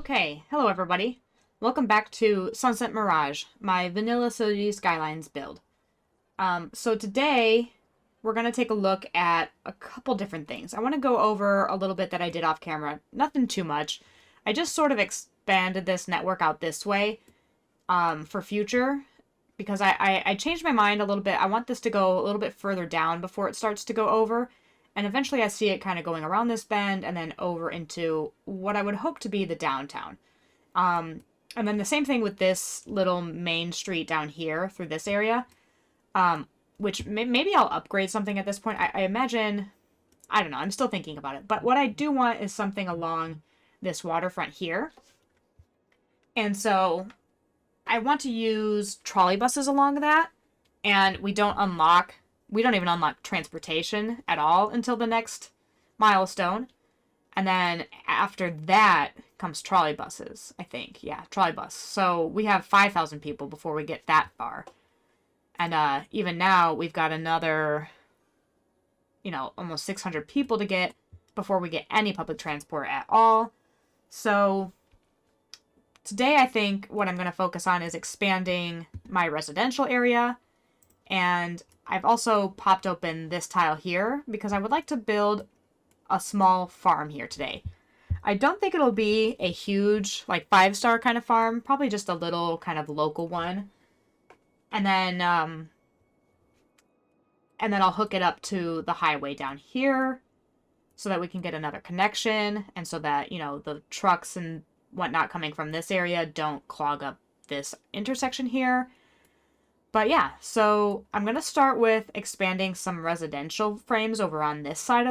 Okay, hello everybody. Welcome back to Sunset Mirage, my Vanilla City Skylines build. So today, we're going to take a look at a couple different things. I want to go over a little bit that I did off camera. Nothing too much. I just sort of expanded this network out this way for future, because I changed my mind a little bit. I want this to go a little bit further down before it starts to go over. And eventually I see it kind of going around this bend and then over into what I would hope to be the downtown. And then the same thing with this little main street down here through this area, which maybe I'll upgrade something at this point. I imagine, I don't know, I'm still thinking about it. But what I do want is something along this waterfront here. And so I want to use trolley buses along that, and we don't even unlock transportation at all until the next milestone. And then after that comes trolley buses, I think. Yeah, trolley bus. So we have 5,000 people before we get that far. And even now, we've got another, almost 600 people to get before we get any public transport at all. So today, I think what I'm going to focus on is expanding my residential area. And I've also popped open this tile here because I would like to build a small farm here today. I don't think it'll be a huge, 5-star kind of farm. Probably just a little kind of local one. And then I'll hook it up to the highway down here so that we can get another connection. And so that, the trucks and whatnot coming from this area don't clog up this intersection here. But yeah, so I'm going to start with expanding some residential frames over on this side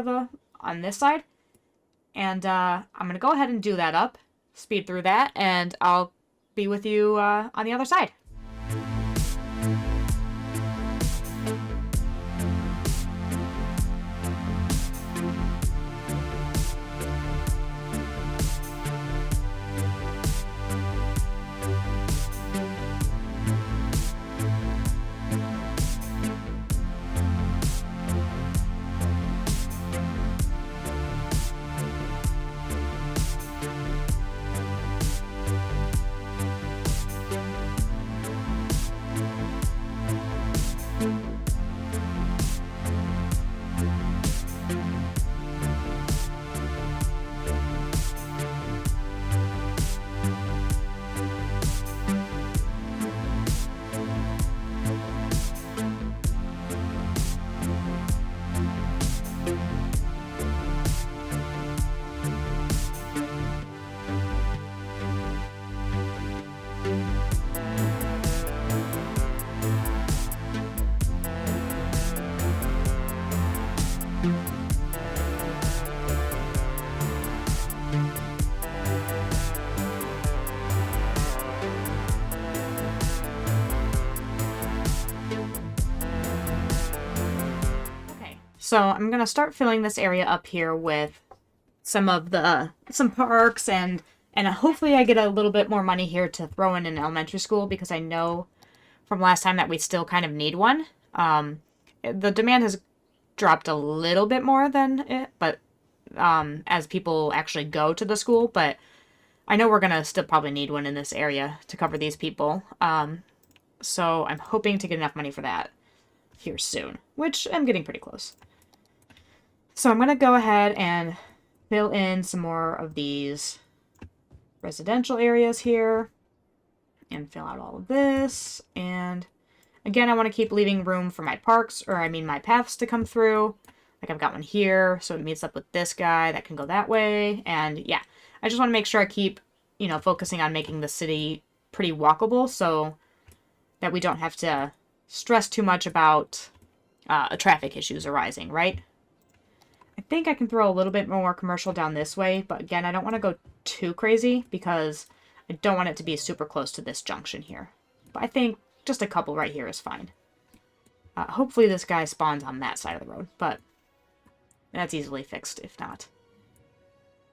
And I'm going to go ahead and do that up, speed through that, and I'll be with you on the other side. So I'm going to start filling this area up here with some parks and hopefully I get a little bit more money here to throw in an elementary school, because I know from last time that we still kind of need one. The demand has dropped a little bit more than it, but as people actually go to the school, but I know we're going to still probably need one in this area to cover these people. So I'm hoping to get enough money for that here soon, which I'm getting pretty close. So I'm going to go ahead and fill in some more of these residential areas here and fill out all of this. And again, I want to keep leaving room for my my paths to come through. I've got one here, so it meets up with this guy that can go that way. And yeah, I just want to make sure I keep, focusing on making the city pretty walkable so that we don't have to stress too much about traffic issues arising, right? I think I can throw a little bit more commercial down this way, but again, I don't want to go too crazy because I don't want it to be super close to this junction here. But I think just a couple right here is fine. Hopefully this guy spawns on that side of the road, but that's easily fixed if not.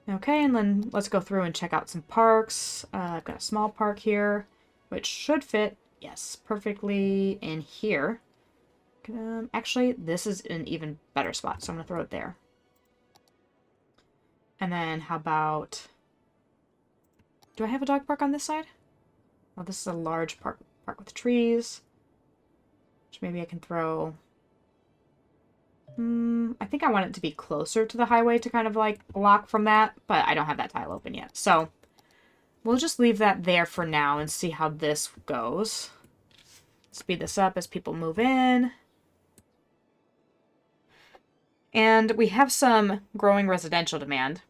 Okay, and then let's go through and check out some parks. I've got a small park here, which should fit, yes, perfectly in here. Actually, this is an even better spot, so I'm going to throw it there. And then how about Do I have a dog park on this side? Oh, this is a large park with trees. Which maybe I can throw... I think I want it to be closer to the highway to kind of like block from that, but I don't have that tile open yet. So we'll just leave that there for now and see how this goes. Speed this up as people move in. And we have some growing residential demand,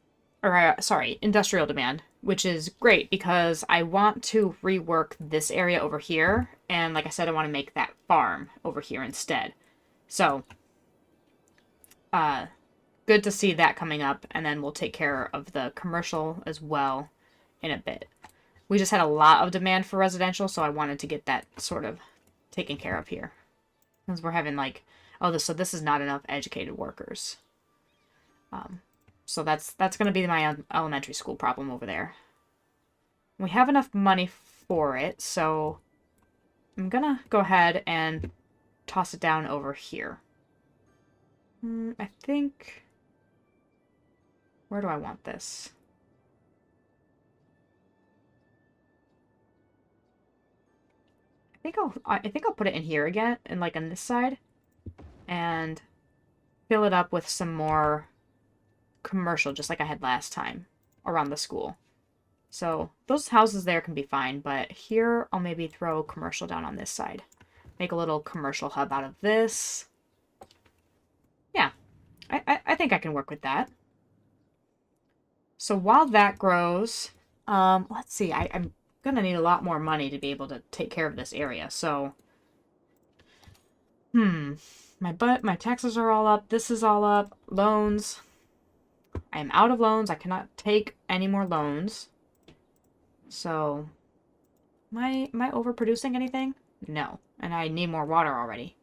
or sorry, industrial demand, which is great because I want to rework this area over here. And like I said, I want to make that farm over here instead. So, good to see that coming up. And then we'll take care of the commercial as well in a bit. We just had a lot of demand for residential, so I wanted to get that sort of taken care of here. Because we're having like, so this is not enough educated workers. So that's going to be my elementary school problem over there. We have enough money for it, so I'm going to go ahead and toss it down over here. I think... Where do I want this? I think I'll put it in here again, and like on this side, and fill it up with some more commercial, just like I had last time, around the school. So those houses there can be fine, but here I'll maybe throw commercial down on this side. Make a little commercial hub out of this. Yeah, I think I can work with that. So while that grows, let's see, I'm gonna need a lot more money to be able to take care of this area, so... My taxes are all up, this is all up, loans. I am out of loans, I cannot take any more loans. So, am I overproducing anything? No, and I need more water already.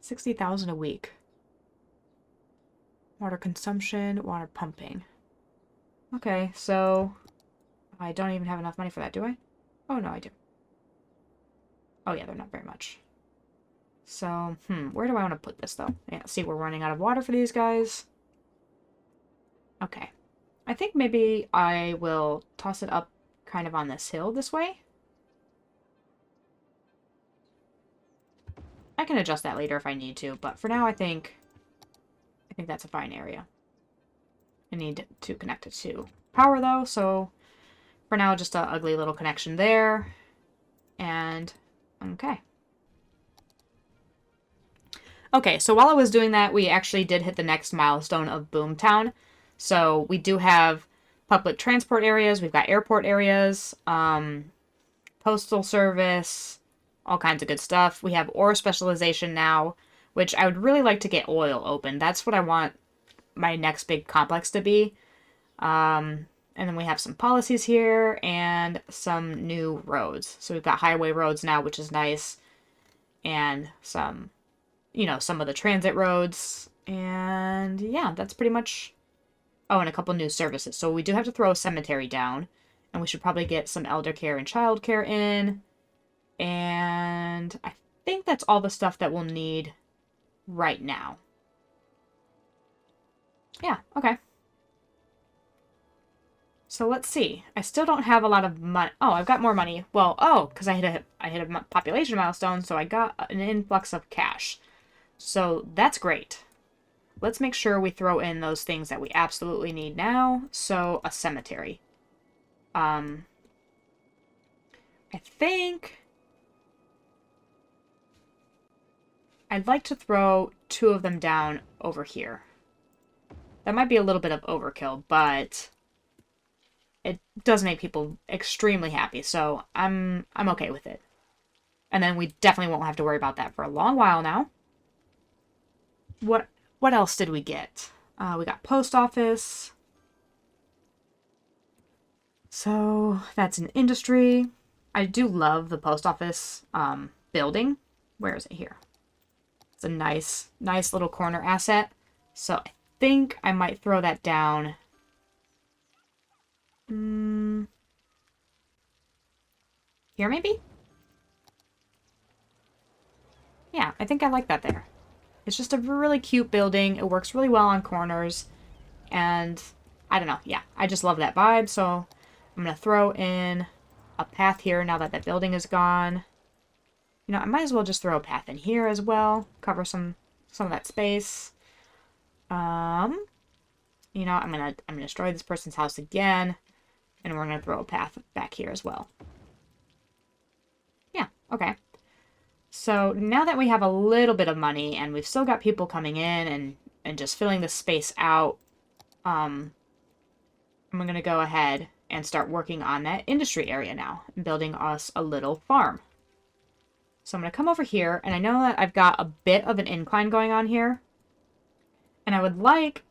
60,000 a week. Water consumption, water pumping. Okay, so I don't even have enough money for that, do I? Oh, no, I do. Oh, yeah, they're not very much. So, where do I want to put this, though? Yeah, see, we're running out of water for these guys. Okay. I think maybe I will toss it up kind of on this hill this way. I can adjust that later if I need to, but for now I think that's a fine area. I need to connect it to power though, so for now just an ugly little connection there. And okay. Okay, so while I was doing that, we actually did hit the next milestone of Boomtown. So we do have public transport areas, we've got airport areas, postal service, all kinds of good stuff. We have ore specialization now, which I would really like to get oil open. That's what I want my next big complex to be. And then we have some policies here and some new roads. So we've got highway roads now, which is nice. And some, some of the transit roads. And yeah, that's pretty much... Oh, and a couple new services. So we do have to throw a cemetery down. And we should probably get some elder care and child care in. And I think that's all the stuff that we'll need right now. Yeah, okay. So let's see. I still don't have a lot of money. Oh, I've got more money. Well, because I hit a population milestone, so I got an influx of cash. So that's great. Let's make sure we throw in those things that we absolutely need now. So a cemetery. I think I'd like to throw 2 of them down over here. That might be a little bit of overkill, but it does make people extremely happy, so I'm okay with it. And then we definitely won't have to worry about that for a long while now. What else did we get? We got post office. So that's an industry. I do love the post office building. Where is it here? It's a nice little corner asset. So I think I might throw that down. Here maybe? Yeah, I think I like that there. It's just a really cute building. It works really well on corners. And I don't know. Yeah, I just love that vibe. So I'm going to throw in a path here now that that building is gone. You know, I might as well just throw a path in here as well. Cover some of that space. You know, I'm gonna destroy this person's house again. And we're gonna throw a path back here as well. Yeah, okay. So now that we have a little bit of money and we've still got people coming in and just filling the space out, I'm going to go ahead and start working on that industry area now and building us a little farm. So I'm going to come over here, and I know that I've got a bit of an incline going on here. And I would like,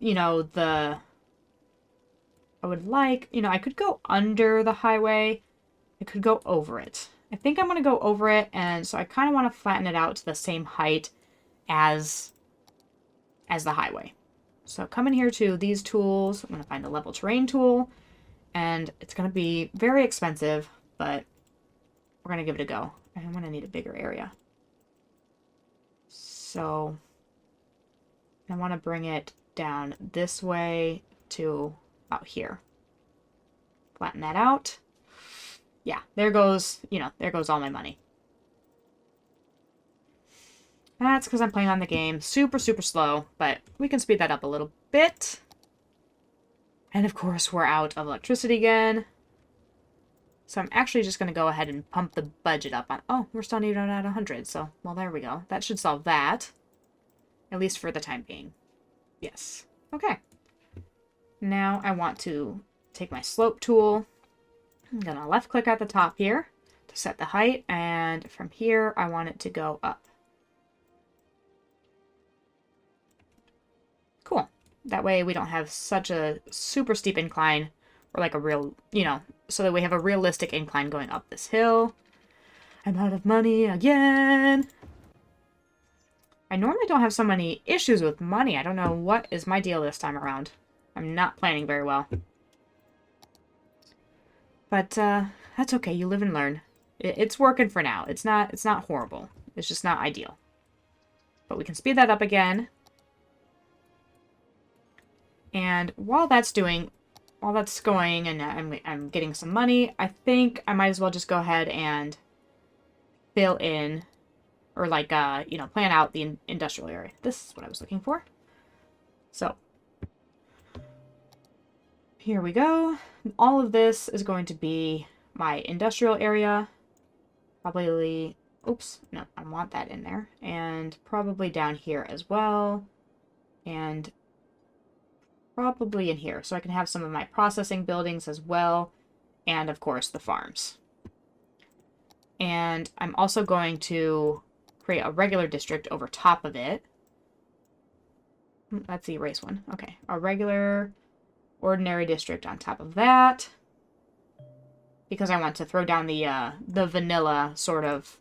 you know, I could go under the highway. I could go over it. I think I'm going to go over it, and so I kind of want to flatten it out to the same height as the highway. So come in here to these tools. I'm going to find a level terrain tool, and it's going to be very expensive, but we're going to give it a go. I'm going to need a bigger area. So I want to bring it down this way to about here. Flatten that out. Yeah, there goes, you know, there goes all my money. That's because I'm playing on the game super, super slow, but we can speed that up a little bit. And of course, we're out of electricity again. So I'm actually just going to go ahead and pump the budget up on... Oh, we're still even at 100, so, well, there we go. That should solve that. At least for the time being. Yes. Okay. Now I want to take my slope tool. I'm going to left click at the top here to set the height, and from here I want it to go up. Cool. That way we don't have such a super steep incline, or like a real, you know, so that we have a realistic incline going up this hill. I'm out of money again. I normally don't have so many issues with money. I don't know what is my deal this time around. I'm not planning very well. But that's okay. You live and learn. It's working for now. It's not horrible. It's just not ideal. But we can speed that up again. And while that's going and I'm getting some money, I think I might as well just go ahead and fill in, or like, you know, plan out the industrial area. This is what I was looking for. So here we go. All of this is going to be my industrial area. Probably, oops, no, I want that in there. And probably down here as well. And probably in here, so I can have some of my processing buildings as well, and of course the farms. And I'm also going to create a regular district over top of it. That's the erase one. Okay, a regular ordinary district on top of that, because I want to throw down the vanilla sort of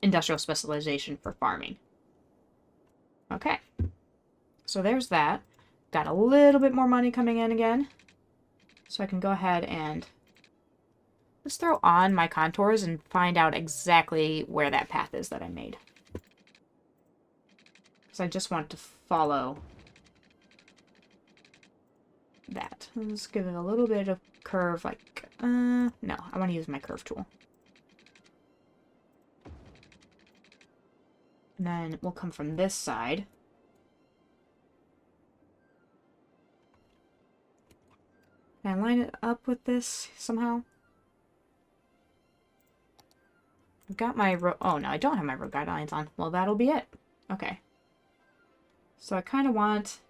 industrial specialization for farming. Okay, so there's that. Got a little bit more money coming in again. So I can go ahead and just throw on my contours and find out exactly where that path is that I made. Because I just want to follow that. Let's give it a little bit of curve, like, no, I want to use my curve tool. And then we'll come from this side. Can I line it up with this somehow? I've got my road... Oh, no, I don't have my road guidelines on. Well, that'll be it. Okay. So I kind of want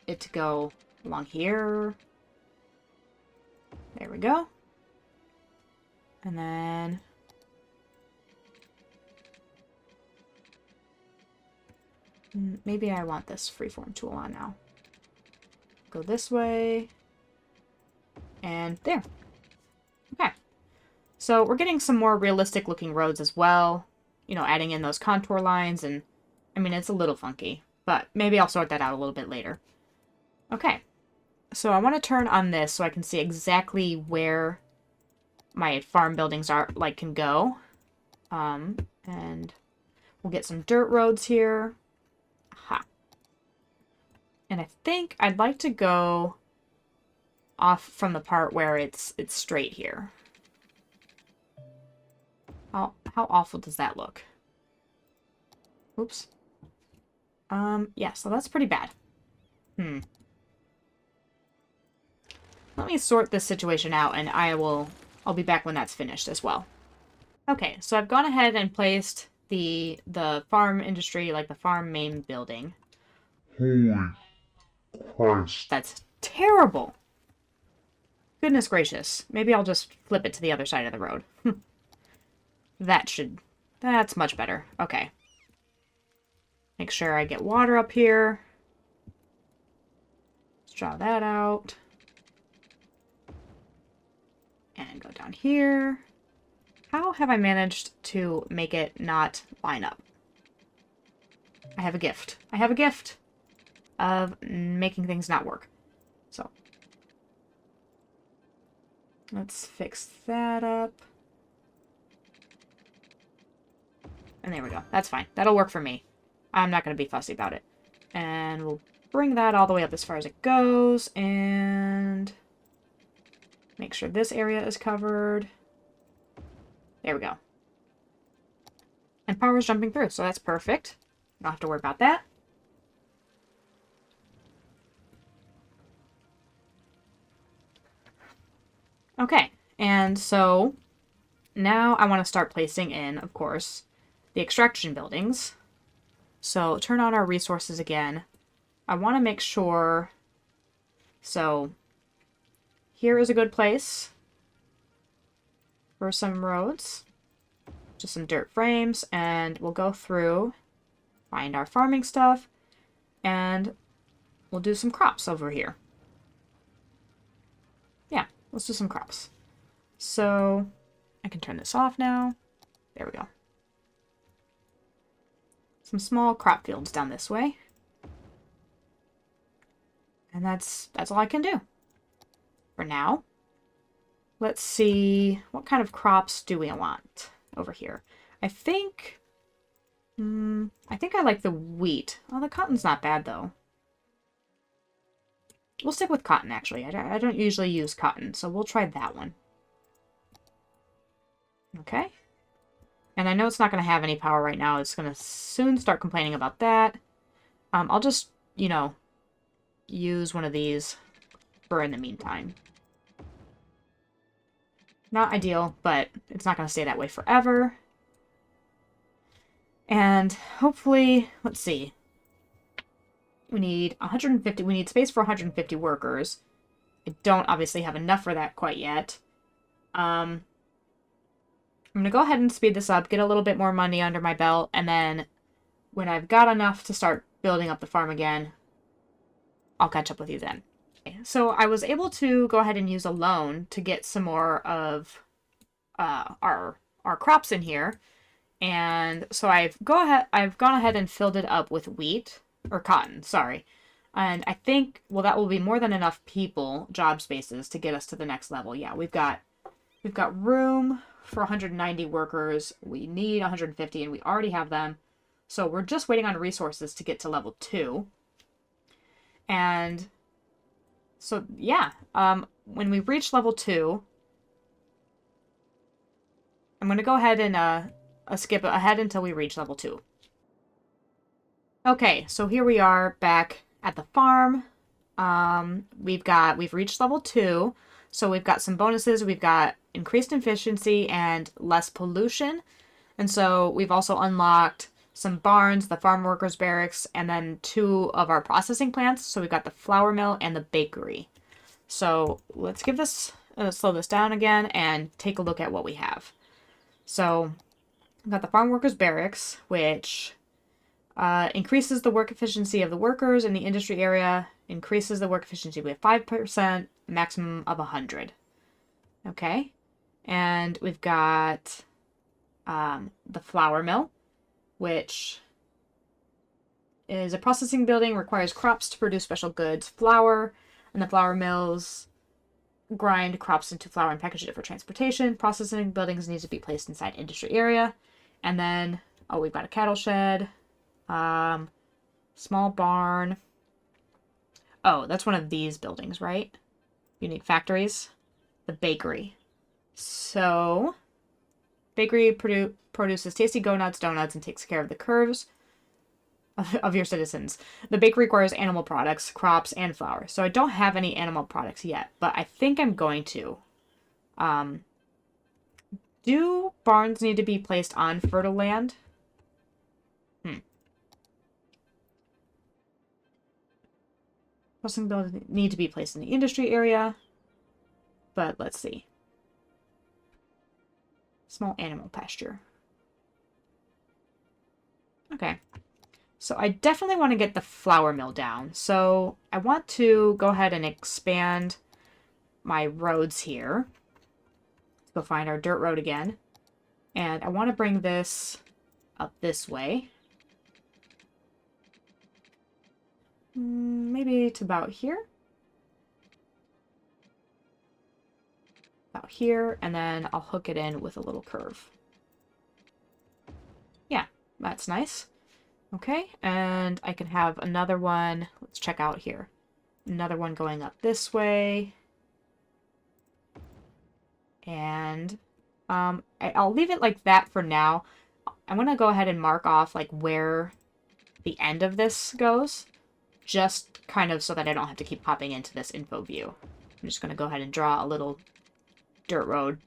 it to go along here. There we go. And then... maybe I want this freeform tool on now. Go this way. And there. Okay. So we're getting some more realistic looking roads as well. You know, adding in those contour lines, and I mean, it's a little funky, but maybe I'll sort that out a little bit later. Okay. So I want to turn on this so I can see exactly where my farm buildings are, like, can go. And we'll get some dirt roads here. Aha. And I think I'd like to go off from the part where it's straight here. How awful does that look? Oops. Yeah, so that's pretty bad. Let me sort this situation out, and I'll be back when that's finished as well. Okay, so I've gone ahead and placed the farm industry, like the farm main building. Holy Christ. That's terrible. Goodness gracious. Maybe I'll just flip it to the other side of the road. That's much better. Okay. Make sure I get water up here. Let's draw that out. And go down here. How have I managed to make it not line up? I have a gift. I have a gift of making things not work. So, let's fix that up. And there we go. That's fine. That'll work for me. I'm not going to be fussy about it. And we'll bring that all the way up as far as it goes. And make sure this area is covered. There we go. And power is jumping through, so that's perfect. Don't have to worry about that. Okay, and so now I want to start placing in, of course, the extraction buildings. So turn on our resources again. I want to make sure... So here is a good place for some roads. Just some dirt frames, and we'll go through, find our farming stuff, and we'll do some crops over here. Yeah, let's do some crops. So I can turn this off now. There we go. Some small crop fields down this way. And that's all I can do for now. Let's see, what kind of crops do we want over here? I think I like the wheat. Oh, the cotton's not bad, though. We'll stick with cotton, actually. I don't usually use cotton, so we'll try that one. Okay. And I know it's not going to have any power right now. It's going to soon start complaining about that. I'll just, you know, use one of these for in the meantime. Not ideal, but it's not going to stay that way forever. And hopefully, let's see. We need 150, we need space for 150 workers. I don't obviously have enough for that quite yet. I'm going to go ahead and speed this up, get a little bit more money under my belt, and then when I've got enough to start building up the farm again, I'll catch up with you then. So I was able to go ahead and use a loan to get some more of our crops in here. And so I've gone ahead and filled it up with wheat, or cotton, sorry. And I think, well, that will be more than enough job spaces to get us to the next level. Yeah, we've got room for 190 workers. We need 150, and we already have them. So we're just waiting on resources to get to level 2. And so, yeah, when we reach level 2, I'm going to go ahead and skip ahead until we reach level 2. Okay, so here we are back at the farm. We've reached level 2, so we've got some bonuses. We've got increased efficiency and less pollution. And so we've also unlocked some barns, the farm workers barracks, and then 2 of our processing plants. So we've got the flour mill and the bakery. So let's give this, slow this down again and take a look at what we have. So we've got the farm workers barracks, which increases the work efficiency of the workers in the industry area, increases the work efficiency by 5%, maximum of 100. Okay. And we've got the flour mill, which is a processing building, requires crops to produce special goods, flour, and the flour mills grind crops into flour and package it for transportation. Processing buildings need to be placed inside industry area. And then, oh, we've got a cattle shed, small barn. Oh, that's one of these buildings, right? unique factories. The bakery. So, bakery produces tasty donuts, and takes care of the curves of your citizens. The bakery requires animal products, crops, and flour. So I don't have any animal products yet, but I think I'm going to. Do barns need to be placed on fertile land? Processing buildings need to be placed in the industry area. But let's see. Small animal pasture. Okay. So I definitely want to get the flour mill down. So I want to go ahead and expand my roads here. Let's go find our dirt road again. And I want to bring this up this way. Maybe to about here. About here, and then I'll hook it in with a little curve. Yeah, that's nice. Okay, and I can have another one. Let's check out here. Another one going up this way. And I'll leave it like that for now. I'm going to go ahead and mark off like where the end of this goes. Just kind of so that I don't have to keep popping into this info view. I'm just going to go ahead and draw a little dirt road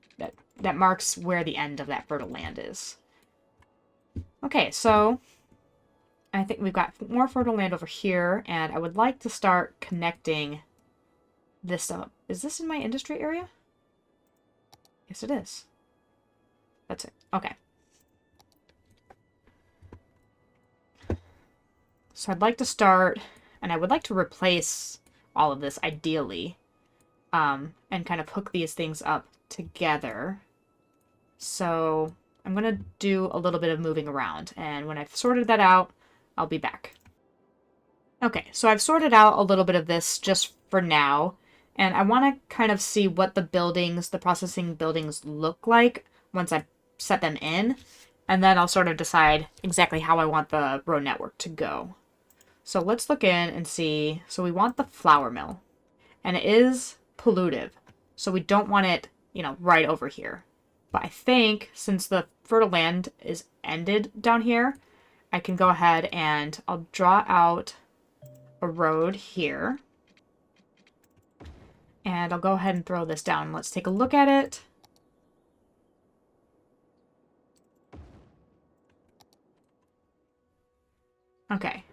that marks where the end of that fertile land is. Okay, so I think we've got more fertile land over here, and I would like to start connecting this up. Is this in my industry area? Yes, it is. That's it. Okay. So I'd like to start, and I would like to replace all of this ideally, and kind of hook these things up together. So I'm going to do a little bit of moving around, and when I've sorted that out, I'll be back. Okay, so I've sorted out a little bit of this just for now, and I want to kind of see what the buildings, the processing buildings look like once I set them in, and then I'll sort of decide exactly how I want the road network to go. So let's look in and see. So we want the flour mill, and it is pollutive, so we don't want it, you know, right over here. But I think since the fertile land is ended down here, I can go ahead and I'll draw out a road here. And I'll go ahead and throw this down. Let's take a look at it. Okay.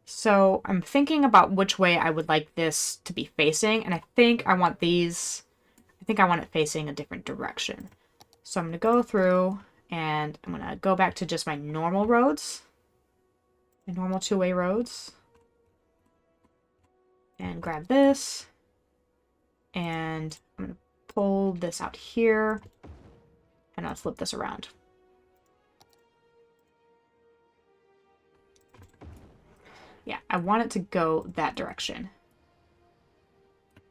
So I'm thinking about which way I would like this to be facing, and I think I want these, I think I want it facing a different direction. So I'm going to go through, and I'm going to go back to just my normal roads, my normal two-way roads, and grab this, and I'm going to pull this out here, and I'll flip this around. Yeah, I want it to go that direction.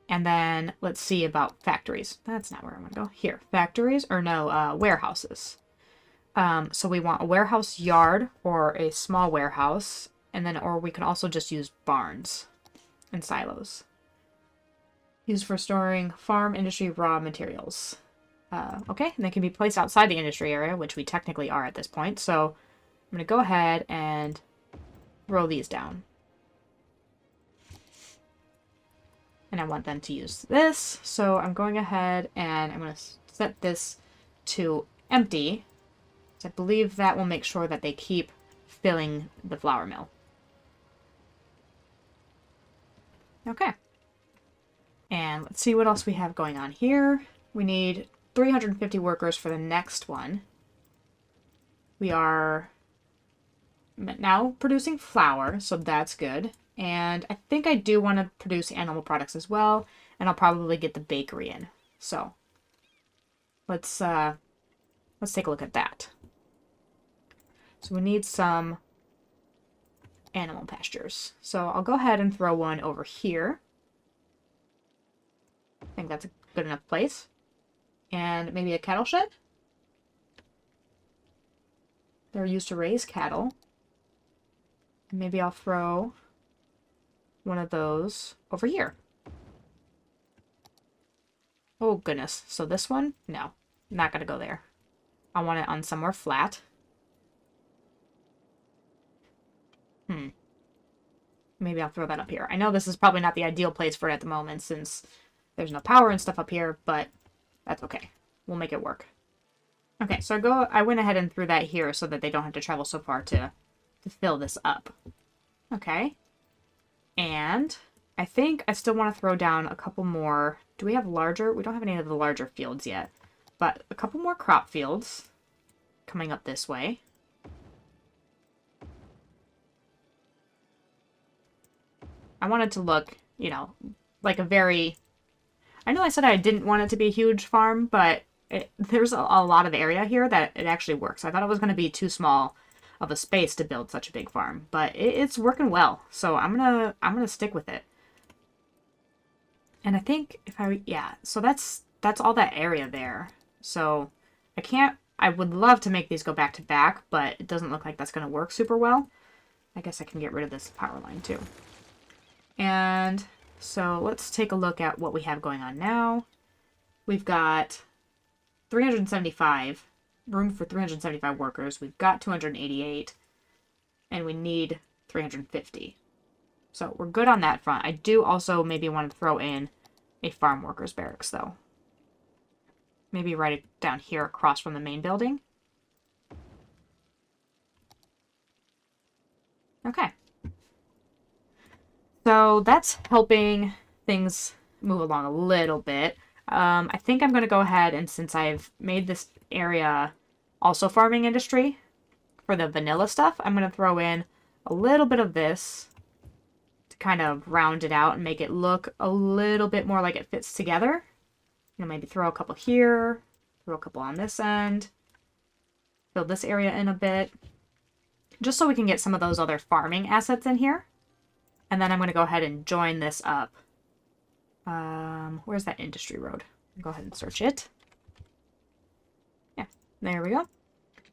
And then let's see about factories. That's not where I want to go. Here, factories, or no, warehouses. So we want a warehouse yard or a small warehouse, and then, or we can also just use barns and silos. Used for storing farm industry raw materials. Okay, and they can be placed outside the industry area, which we technically are at this point. So I'm going to go ahead and roll these down. And I want them to use this, so I'm going ahead and I'm going to set this to empty. So I believe that will make sure that they keep filling the flour mill. Okay. And let's see what else we have going on here. We need 350 workers for the next one. We are now producing flour, so that's good. And I think I do want to produce animal products as well, and I'll probably get the bakery in. So let's take a look at that. So we need some animal pastures. So I'll go ahead and throw one over here. I think that's a good enough place. And maybe a cattle shed. They're used to raise cattle. Maybe I'll throw one of those over here. Oh, goodness. So this one? No. Not gonna go there. I want it on somewhere flat. Maybe I'll throw that up here. I know this is probably not the ideal place for it at the moment since there's no power and stuff up here, but that's okay. We'll make it work. Okay, so I went ahead and threw that here so that they don't have to travel so far to fill this up. Okay. And I think I still want to throw down a couple more. Do we have larger? We don't have any of the larger fields yet. But a couple more crop fields coming up this way. I want it to look, you know, like a very... I know I said I didn't want it to be a huge farm, but there's a lot of area here that it actually works. I thought it was going to be too small of a space to build such a big farm, but it's working well. So I'm gonna stick with it. And I think so that's all that area there. So I would love to make these go back to back, but it doesn't look like that's going to work super well. I guess I can get rid of this power line too. And so let's take a look at what we have going on now. We've got 375, room for 375 workers. We've got 288, and we need 350. So we're good on that front. I do also maybe want to throw in a farm workers barracks, though. Maybe right down here across from the main building. Okay. So that's helping things move along a little bit. I think I'm going to go ahead and since I've made this area also farming industry for the vanilla stuff, I'm going to throw in a little bit of this to kind of round it out and make it look a little bit more like it fits together. You know, maybe throw a couple here, throw a couple on this end, fill this area in a bit, just so we can get some of those other farming assets in here. And then I'm going to go ahead and join this up. Where's that industry road? Go ahead and search it. Yeah, there we go.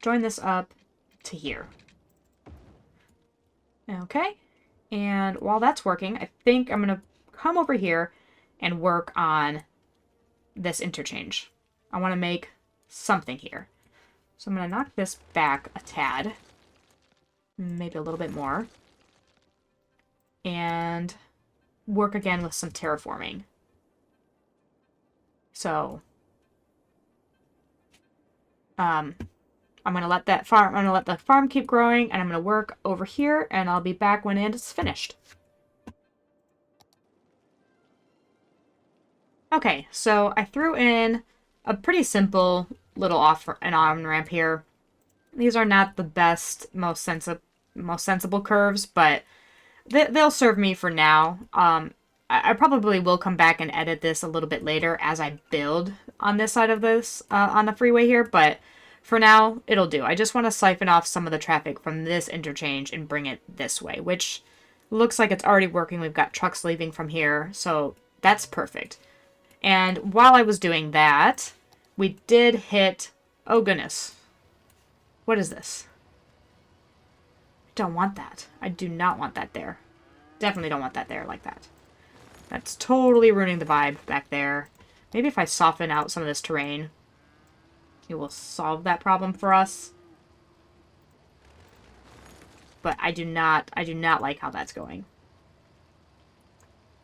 Join this up to here. Okay. And while that's working, I think I'm going to come over here and work on this interchange. I want to make something here. So I'm going to knock this back a tad. Maybe a little bit more. And work again with some terraforming. So, I'm gonna let the farm keep growing, and I'm gonna work over here, and I'll be back when it's finished. Okay, so I threw in a pretty simple little on-ramp here. These are not the best, most sensible curves, but they'll serve me for now. I probably will come back and edit this a little bit later as I build on this side of this, on the freeway here, but for now, it'll do. I just want to siphon off some of the traffic from this interchange and bring it this way, which looks like it's already working. We've got trucks leaving from here, so that's perfect. And while I was doing that, we did hit... Oh, goodness. What is this? I don't want that. I do not want that there. Definitely don't want that there like that. That's totally ruining the vibe back there. Maybe if I soften out some of this terrain, it will solve that problem for us. But I do not like how that's going.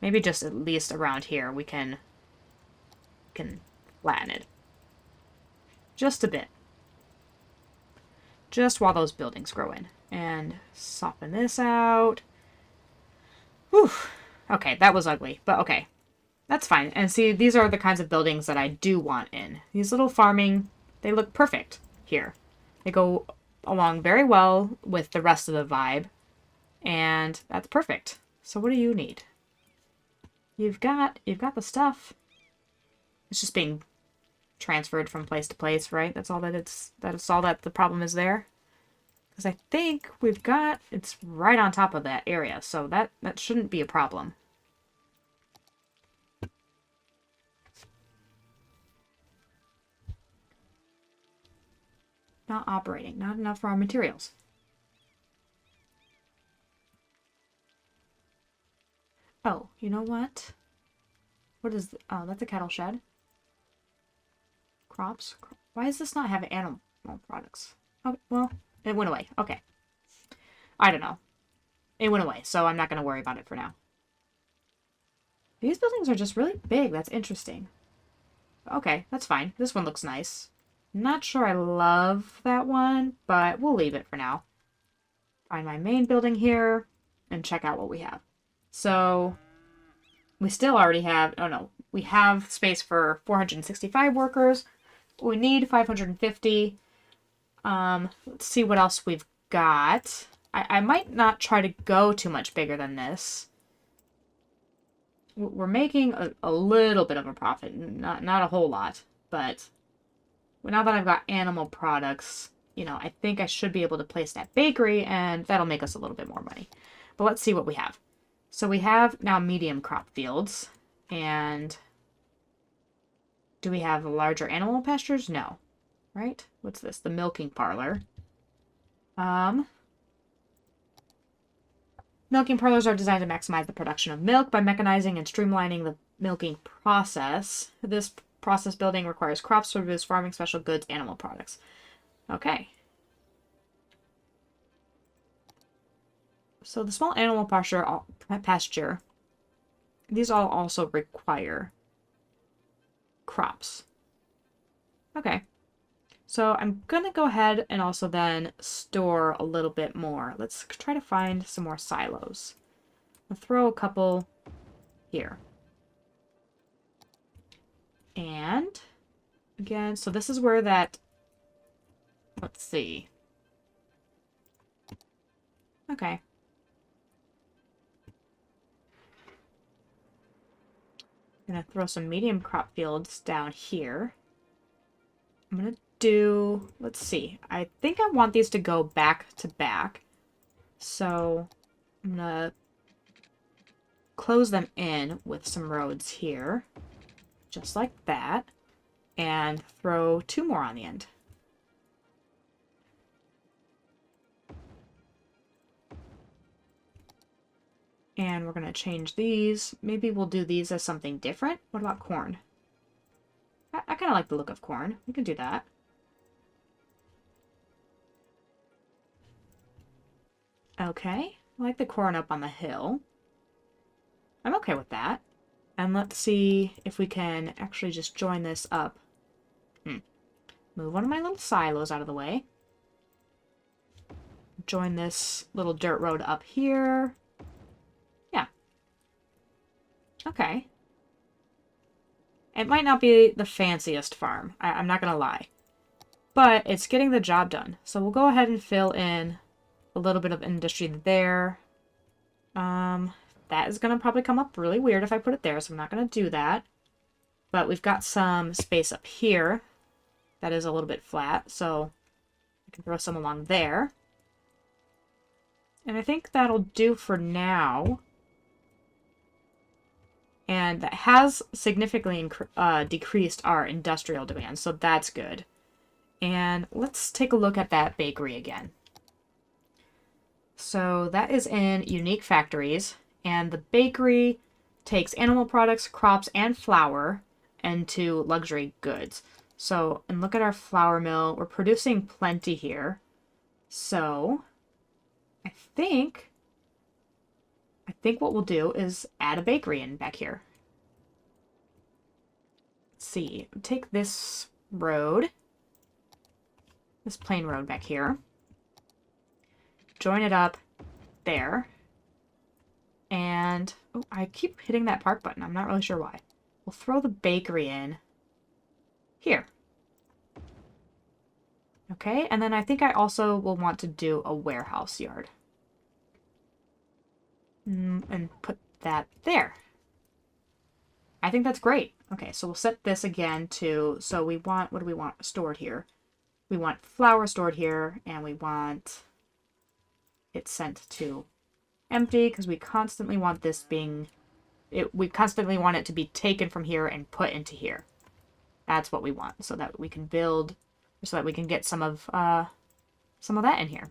Maybe just at least around here we can flatten it. Just a bit. Just while those buildings grow in. And soften this out. Whew. Okay, that was ugly, but okay. That's fine. And see, these are the kinds of buildings that I do want in. These little farming, they look perfect here. They go along very well with the rest of the vibe. And that's perfect. So what do you need? You've got the stuff. It's just being transferred from place to place, right? That's all that's all that the problem is there. Because I think it's right on top of that area, so that shouldn't be a problem. Not operating, not enough raw materials. Oh, you know what? What is... Oh, that's a cattle shed. Crops? Why does this not have animal products? Oh, well, it went away. Okay. I don't know. It went away, so I'm not going to worry about it for now. These buildings are just really big. That's interesting. Okay, that's fine. This one looks nice. Not sure I love that one, but we'll leave it for now. Find my main building here and check out what we have. So we still already have, oh no, we have space for 465 workers. We need 550. Let's see what else we've got. I might not try to go too much bigger than this. We're making a little bit of a profit, not a whole lot, but now that I've got animal products, you know, I think I should be able to place that bakery, and that'll make us a little bit more money. But let's see what we have. So we have now medium crop fields, and do we have larger animal pastures? No. Right? What's this? The milking parlor. Milking parlors are designed to maximize the production of milk by mechanizing and streamlining the milking process. This process building requires crops to produce farming special goods, animal products. Okay. So the small animal pasture, these all also require crops. Okay. So I'm going to go ahead and also then store a little bit more. Let's try to find some more silos. I'll throw a couple here. And again, so this is where that, let's see. Okay. I'm going to throw some medium crop fields down here. I'm going to do, let's see. I think I want these to go back to back. So I'm going to close them in with some roads here. Just like that. And throw 2 more on the end. And we're going to change these. Maybe we'll do these as something different. What about corn? I kind of like the look of corn. We can do that. Okay. I like the corn up on the hill. I'm okay with that. And let's see if we can actually just join this up. Move one of my little silos out of the way. Join this little dirt road up here. Yeah. Okay. It might not be the fanciest farm. I'm not going to lie. But it's getting the job done. So we'll go ahead and fill in a little bit of industry there. That is going to probably come up really weird if I put it there, so I'm not going to do that. But we've got some space up here that is a little bit flat, so I can throw some along there. And I think that'll do for now. And that has significantly decreased our industrial demand, so that's good. And let's take a look at that bakery again. So that is in Unique Factories, and the bakery takes animal products, crops, and flour into luxury goods. So, and look at our flour mill. We're producing plenty here. So, I think what we'll do is add a bakery in back here. Let's see. Take this road, this plain road back here. Join it up there. And, oh, I keep hitting that park button. I'm not really sure why. We'll throw the bakery in here. Okay, and then I think I also will want to do a warehouse yard. And put that there. I think that's great. Okay, so we'll set this again to, so we want, what do we want stored here? We want flour stored here, and we want it sent to empty, because we constantly want this being, we constantly want it to be taken from here and put into here. That's what we want, so that we can build, so that we can get some of that in here.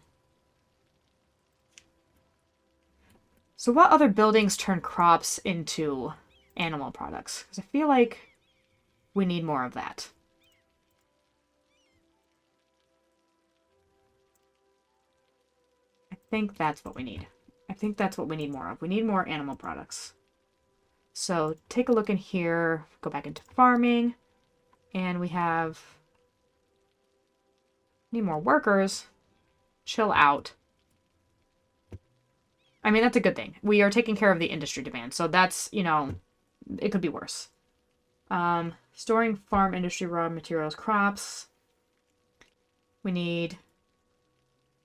So what other buildings turn crops into animal products? Because I feel like we need more of that. think that's what we need. I think that's what we need more of. We need more animal products. So take a look in here, go back into farming, and we need more workers. Chill out. I mean, that's a good thing. We are taking care of the industry demand, so that's, you know, it could be worse. Storing farm industry raw materials, crops. We need...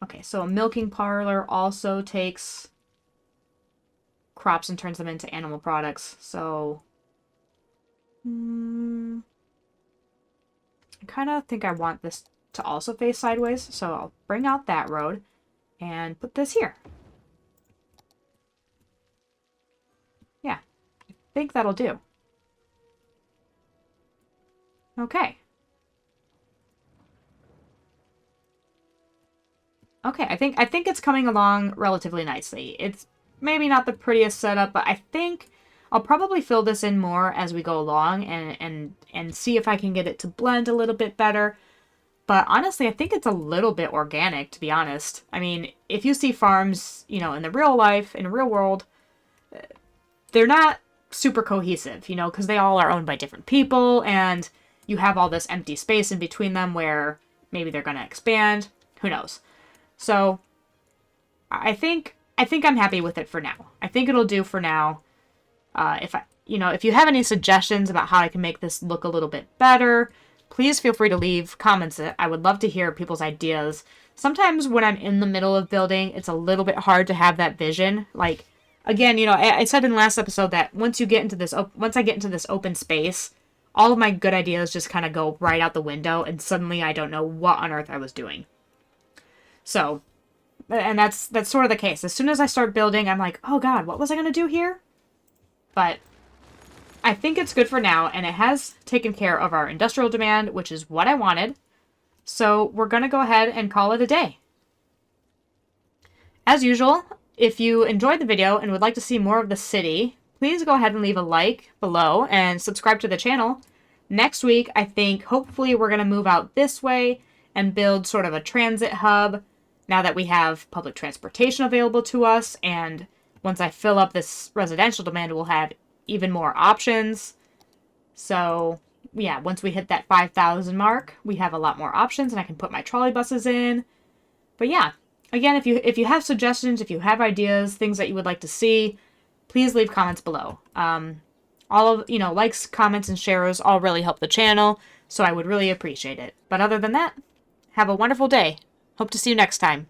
Okay, so a milking parlor also takes crops and turns them into animal products. So, I kind of think I want this to also face sideways. So I'll bring out that road and put this here. Yeah, I think that'll do. Okay. Okay, I think it's coming along relatively nicely. It's maybe not the prettiest setup, but I think I'll probably fill this in more as we go along and see if I can get it to blend a little bit better. But honestly, I think it's a little bit organic, to be honest. I mean, if you see farms, you know, in the real life, in the real world, they're not super cohesive, you know, because they all are owned by different people, and you have all this empty space in between them where maybe they're going to expand. Who knows? So I think I'm happy with it for now. I think it'll do for now. If you have any suggestions about how I can make this look a little bit better, please feel free to leave comments. I would love to hear people's ideas. Sometimes when I'm in the middle of building, it's a little bit hard to have that vision. Like, again, you know, I said in the last episode that once I get into this open space, all of my good ideas just kind of go right out the window, and suddenly I don't know what on earth I was doing. So, and that's sort of the case. As soon as I start building, I'm like, oh god, what was I going to do here? But I think it's good for now, and it has taken care of our industrial demand, which is what I wanted. So we're going to go ahead and call it a day. As usual, if you enjoyed the video and would like to see more of the city, please go ahead and leave a like below and subscribe to the channel. Next week, I think hopefully we're going to move out this way and build sort of a transit hub now that we have public transportation available to us, and once I fill up this residential demand, we'll have even more options. So, yeah, once we hit that 5,000 mark, we have a lot more options, and I can put my trolley buses in. But yeah, again, if you have suggestions, if you have ideas, things that you would like to see, please leave comments below. Likes, comments, and shares all really help the channel, so I would really appreciate it. But other than that, have a wonderful day. Hope to see you next time.